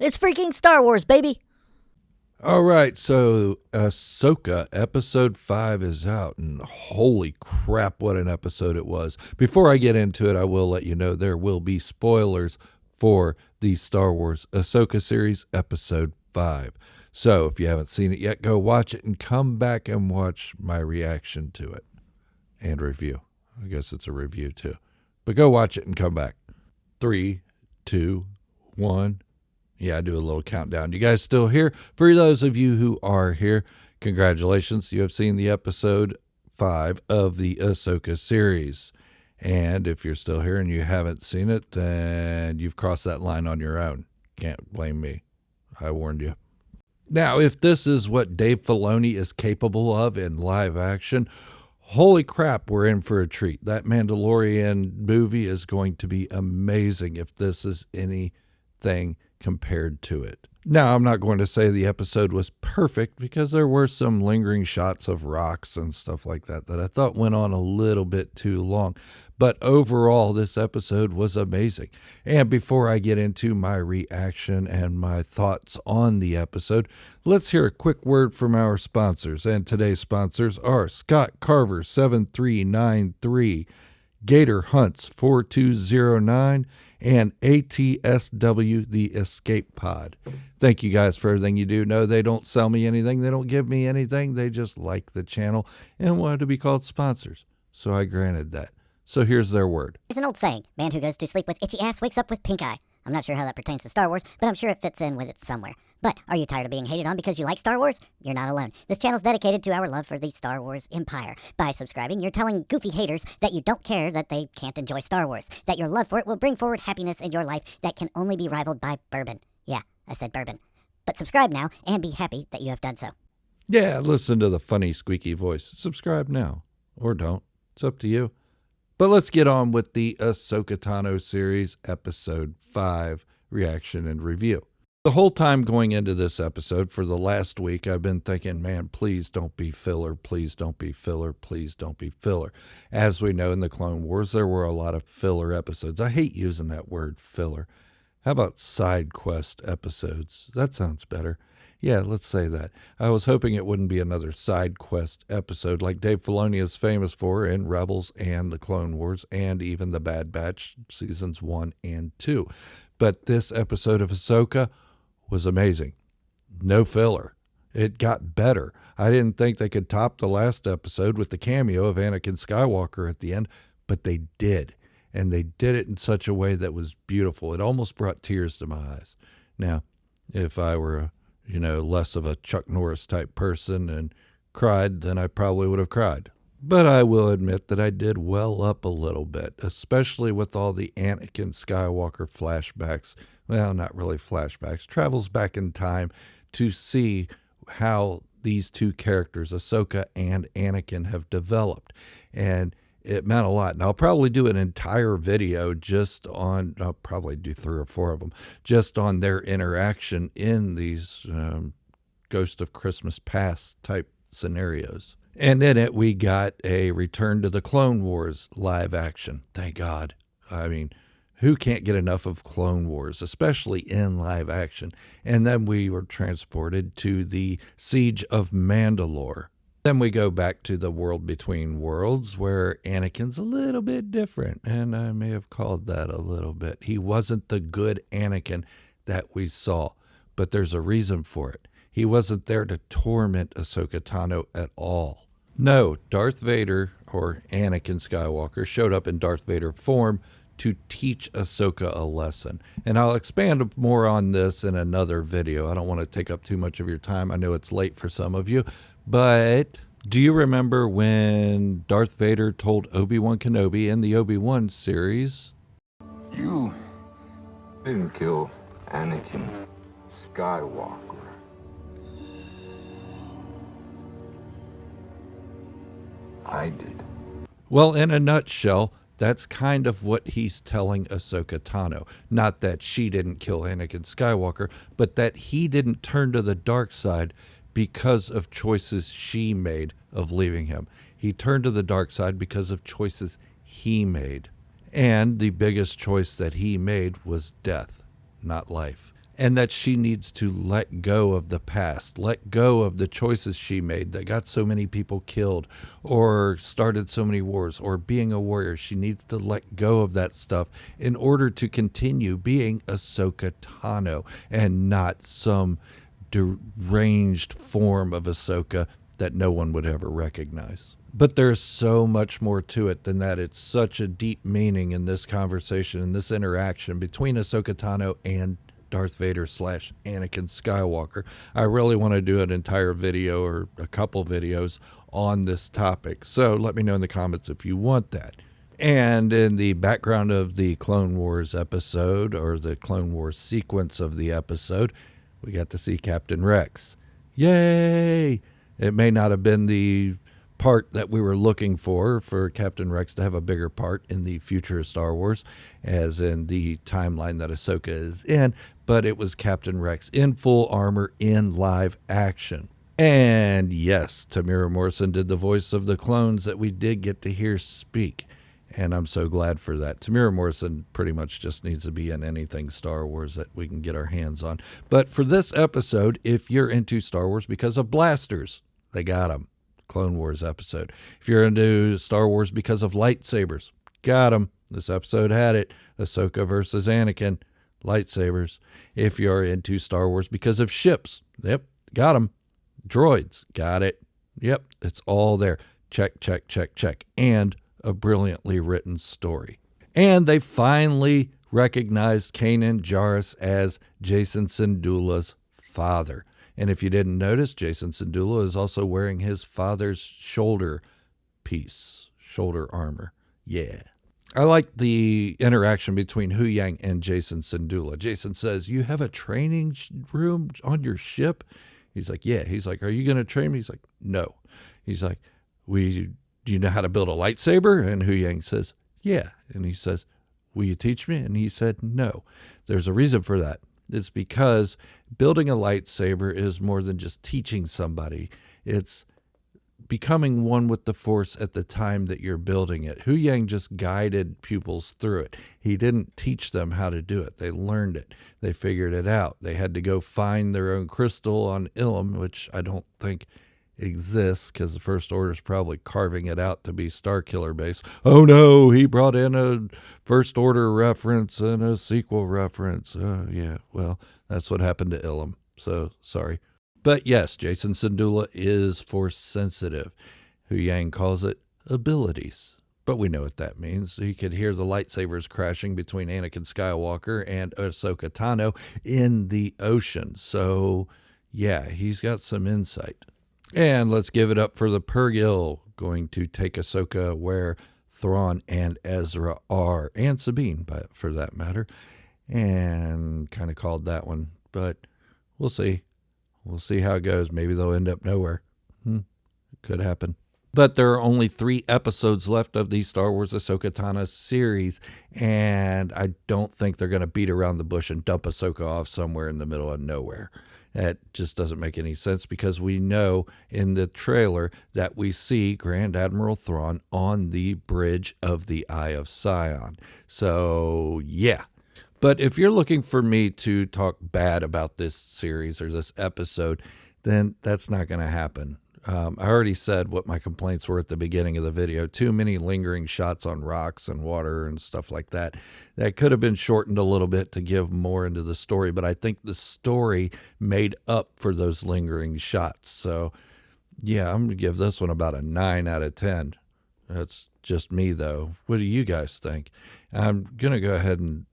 It's freaking Star Wars, baby! All right, so Ahsoka Episode 5 is out, and holy crap, what an episode it was. Before I get into it, I will let you know there will be spoilers for the Star Wars Ahsoka Series Episode 5. So if you haven't seen it yet, go watch it and come back and watch my reaction to it and review. I guess it's a review too. But go watch it and come back. 3, 2, 1... Yeah, I do a little countdown. You guys still here? For those of you who are here, congratulations. You have seen the episode 5 of the Ahsoka series. And if you're still here and you haven't seen it, then you've crossed that line on your own. Can't blame me. I warned you. Now, if this is what Dave Filoni is capable of in live action, holy crap, we're in for a treat. That Mandalorian movie is going to be amazing if this is anything compared to it. Now, I'm not going to say the episode was perfect because there were some lingering shots of rocks and stuff like that I thought went on a little bit too long. But overall, this episode was amazing. And before I get into my reaction and my thoughts on the episode, let's hear a quick word from our sponsors. And today's sponsors are Scott Carver 7393, Gator Hunts 4209, and ATSW, the Escape Pod. Thank you guys for everything you do. No, they don't sell me anything. They don't give me anything. They just like the channel and wanted to be called sponsors. So I granted that. So here's their word. It's an old saying, man who goes to sleep with itchy ass wakes up with pink eye. I'm not sure how that pertains to Star Wars, but I'm sure it fits in with it somewhere. But are you tired of being hated on because you like Star Wars? You're not alone. This channel's dedicated to our love for the Star Wars empire. By subscribing, you're telling goofy haters that you don't care that they can't enjoy Star Wars, that your love for it will bring forward happiness in your life that can only be rivaled by bourbon. Yeah, I said bourbon. But subscribe now and be happy that you have done so. Yeah, listen to the funny squeaky voice. Subscribe now. Or don't. It's up to you. But let's get on with the Ahsoka Tano series, episode 5, reaction and review. The whole time going into this episode for the last week, I've been thinking, man, please don't be filler. Please don't be filler. Please don't be filler. As we know in the Clone Wars, there were a lot of filler episodes. I hate using that word filler. How about side quest episodes? That sounds better. Yeah, let's say that. I was hoping it wouldn't be another side quest episode like Dave Filoni is famous for in Rebels and the Clone Wars and even the Bad Batch seasons 1 and 2. But this episode of Ahsoka was amazing. No filler. It got better. I didn't think they could top the last episode with the cameo of Anakin Skywalker at the end, but they did. And they did it in such a way that was beautiful. It almost brought tears to my eyes. Now, if I were less of a Chuck Norris type person and cried, then I probably would have cried. But I will admit that I did well up a little bit, especially with all the Anakin Skywalker flashbacks. Well, not really flashbacks, travels back in time to see how these two characters, Ahsoka and Anakin, have developed. And it meant a lot. And I'll probably do an entire video I'll probably do 3 or 4 of them, just on their interaction in these Ghost of Christmas Past type scenarios. And in it, we got a return to the Clone Wars live action. Thank God. I mean, who can't get enough of Clone Wars, especially in live action? And then we were transported to the Siege of Mandalore. Then we go back to the World Between Worlds, where Anakin's a little bit different, and I may have called that a little bit. He wasn't the good Anakin that we saw, but there's a reason for it. He wasn't there to torment Ahsoka Tano at all. No, Darth Vader, or Anakin Skywalker, showed up in Darth Vader form to teach Ahsoka a lesson. And I'll expand more on this in another video. I don't want to take up too much of your time. I know it's late for some of you. But do you remember when Darth Vader told Obi-Wan Kenobi in the Obi-Wan series, "You didn't kill Anakin Skywalker. I did." Well, in a nutshell, that's kind of what he's telling Ahsoka Tano. Not that she didn't kill Anakin Skywalker, but that he didn't turn to the dark side because of choices she made of leaving him. He turned to the dark side because of choices he made. And the biggest choice that he made was death, not life. and that she needs to let go of the past, let go of the choices she made that got so many people killed or started so many wars, or being a warrior. She needs to let go of that stuff in order to continue being Ahsoka Tano and not some deranged form of Ahsoka that no one would ever recognize. But there's so much more to it than that. It's such a deep meaning in this conversation, in this interaction between Ahsoka Tano and Darth Vader / Anakin Skywalker. I really want to do an entire video or a couple videos on this topic. So let me know in the comments if you want that. And in the background of the Clone Wars episode, or the Clone Wars sequence of the episode, we got to see Captain Rex. Yay! It may not have been the part that we were looking for Captain Rex to have a bigger part in the future of Star Wars, as in the timeline that Ahsoka is in, but it was Captain Rex in full armor in live action. And yes, Tamira Morrison did the voice of the clones that we did get to hear speak, and I'm so glad for that. Tamira Morrison pretty much just needs to be in anything Star Wars that we can get our hands on. But for this episode, if you're into Star Wars because of blasters, they got them. Clone Wars episode. If you're into Star Wars because of lightsabers, got them. This episode had it. Ahsoka versus Anakin, lightsabers. If you're into Star Wars because of ships, yep, got them. Droids, got it. Yep, it's all there. Check, check, check, check. And a brilliantly written story. And they finally recognized Kanan Jarrus as Jacen Syndulla's father. And if you didn't notice, Jacen Syndulla is also wearing his father's shoulder piece, shoulder armor. Yeah. I like the interaction between Hu Yang and Jacen Syndulla. Jacen says, "You have a training room on your ship?" He's like, "Yeah." He's like, "Are you going to train me?" He's like, "No." He's like, do you know how to build a lightsaber?" And Hu Yang says, "Yeah." And he says, "Will you teach me?" And he said, "No." There's a reason for that. It's because building a lightsaber is more than just teaching somebody. It's becoming one with the Force at the time that you're building it. Hu Yang just guided pupils through it. He didn't teach them how to do it. They learned it. They figured it out. They had to go find their own crystal on Ilum, which I don't think exists because the First Order is probably carving it out to be Starkiller base. Oh no, he brought in a First Order reference and a sequel reference. Yeah, well, that's what happened to Ilum. So, sorry. But yes, Jacen Syndulla is Force sensitive. Hu Yang calls it abilities. But we know what that means. He could hear the lightsabers crashing between Anakin Skywalker and Ahsoka Tano in the ocean. So, yeah, he's got some insight. And let's give it up for the Purrgil, going to take Ahsoka where Thrawn and Ezra are, and Sabine, but for that matter. And kind of called that one, but we'll see. We'll see how it goes. Maybe they'll end up nowhere. Could happen. But there are only 3 episodes left of the Star Wars Ahsoka Tano series, and I don't think they're going to beat around the bush and dump Ahsoka off somewhere in the middle of nowhere. That just doesn't make any sense because we know in the trailer that we see Grand Admiral Thrawn on the bridge of the Eye of Sion. So, yeah. But if you're looking for me to talk bad about this series or this episode, then that's not going to happen. I already said what my complaints were at the beginning of the video. Too many lingering shots on rocks and water and stuff like that. That could have been shortened a little bit to give more into the story, but I think the story made up for those lingering shots. So, yeah, I'm going to give this one about a 9 out of 10. That's just me, though. What do you guys think? I'm going to go ahead and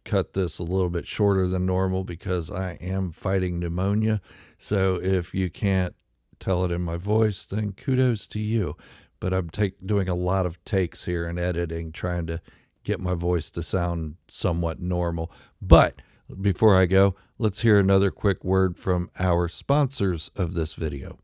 cut this a little bit shorter than normal because I am fighting pneumonia. So if you can't tell it in my voice, then kudos to you. But I'm doing a lot of takes here and editing, trying to get my voice to sound somewhat normal. But before I go, let's hear another quick word from our sponsors of this video.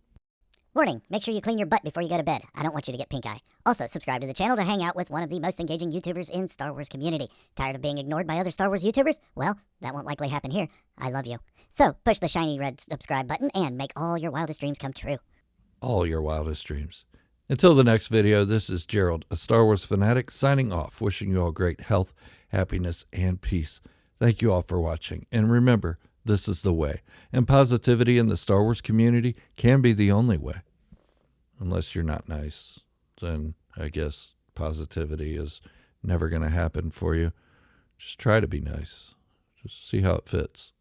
Warning, make sure you clean your butt before you go to bed. I don't want you to get pink eye. Also, subscribe to the channel to hang out with one of the most engaging YouTubers in Star Wars community. Tired of being ignored by other Star Wars YouTubers? Well, that won't likely happen here. I love you. So, push the shiny red subscribe button and make all your wildest dreams come true. All your wildest dreams. Until the next video, this is Gerald, a Star Wars fanatic, signing off, wishing you all great health, happiness, and peace. Thank you all for watching. And remember, This is the way. And positivity in the Star Wars community can be the only way. Unless you're not nice, then I guess positivity is never going to happen for you. Just try to be nice. Just see how it fits.